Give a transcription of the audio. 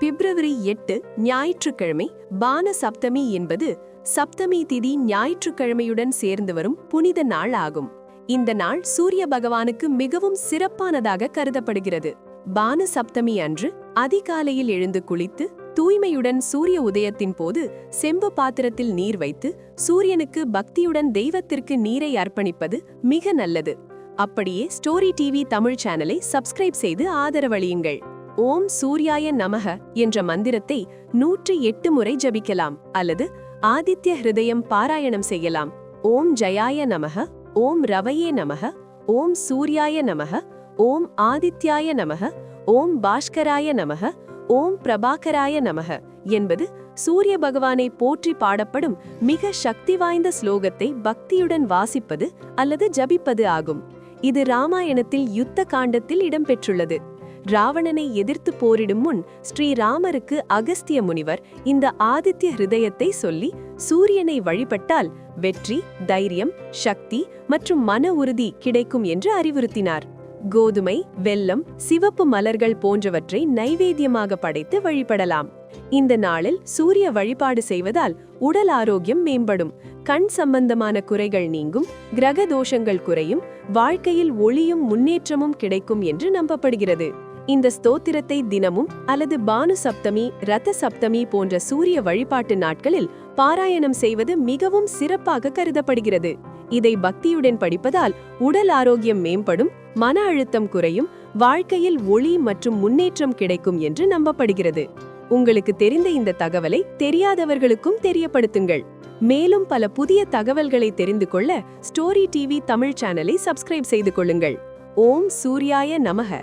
பிப்ரவரி 8 ஞாயிற்றுக்கிழமை பான சப்தமி என்பது சப்தமி திதி ஞாயிற்றுக்கிழமையுடன் சேர்ந்து வரும் புனித நாள் ஆகும். இந்த நாள் சூரிய பகவானுக்கு மிகவும் சிறப்பானதாக கருதப்படுகிறது. பான சப்தமி அன்று அதிகாலையில் எழுந்து குளித்து தூய்மையுடன் சூரிய உதயத்தின் போது செம்பு பாத்திரத்தில் நீர் வைத்து சூரியனுக்கு பக்தியுடன் தெய்வத்திற்கு நீரை அர்ப்பணிப்பது மிக நல்லது. அப்படியே ஸ்டோரி டிவி தமிழ் சேனலை சப்ஸ்கிரைப் செய்து ஆதரவளியுங்கள். ஓம் சூர்யாய நமக என்ற மந்திரத்தை 108 முறை ஜபிக்கலாம் அல்லது ஆதித்ய ஹிருதயம் பாராயணம் செய்யலாம். ஓம் ஜயாய நமக, ஓம் ரவையே நமக, ஓம் சூர்யாய நமக, ஓம் ஆதித்யாய நமக, ஓம் பாஸ்கராய நமக, ஓம் பிரபாகராய நமக என்பது சூரிய பகவானை போற்றி பாடப்படும் மிக சக்தி வாய்ந்த ஸ்லோகத்தை பக்தியுடன் வாசிப்பது அல்லது ஜபிப்பது ஆகும். இது ராமாயணத்தில் யுத்த காண்டத்தில் இடம்பெற்றுள்ளது. ராவணனை எதிர்த்து போரிடும் முன் ஸ்ரீராமருக்கு அகஸ்திய முனிவர் இந்த ஆதித்ய ஹிருதயத்தை சொல்லி சூரியனை வழிபட்டால் வெற்றி, தைரியம், சக்தி மற்றும் மன உறுதி கிடைக்கும் என்று அறிவுறுத்தினார். கோதுமை, வெல்லம், சிவப்பு மலர்கள் போன்றவற்றை நைவேத்தியமாக படைத்து வழிபடலாம். இந்த நாளில் சூரிய வழிபாடு செய்வதால் உடல் ஆரோக்கியம் மேம்படும், கண் சம்பந்தமான குறைகள் நீங்கும், கிரக தோஷங்கள் குறையும், வாழ்க்கையில் ஒளியும் முன்னேற்றமும் கிடைக்கும் என்று நம்பப்படுகிறது. இந்த ஸ்தோத்திரத்தை தினமும் அல்லது பானு சப்தமி, ரத சப்தமி போன்ற சூரிய வழிபாட்டு நாட்களில் பாராயணம் செய்வது மிகவும் சிறப்பாக கருதப்படுகிறது. இதை பக்தியுடன் படிப்பதால் உடல் ஆரோக்கியம் மேம்படும், மன அழுத்தம் குறையும், வாழ்க்கையில் ஒளி மற்றும் முன்னேற்றம் கிடைக்கும் என்று நம்பப்படுகிறது. உங்களுக்கு தெரிந்த இந்த தகவலை தெரியாதவர்களுக்கும் தெரியப்படுத்துங்கள். மேலும் பல புதிய தகவல்களை தெரிந்து கொள்ள ஸ்டோரி டிவி தமிழ் சேனலை சப்ஸ்கிரைப் செய்து கொள்ளுங்கள். ஓம் சூர்யாய நமக.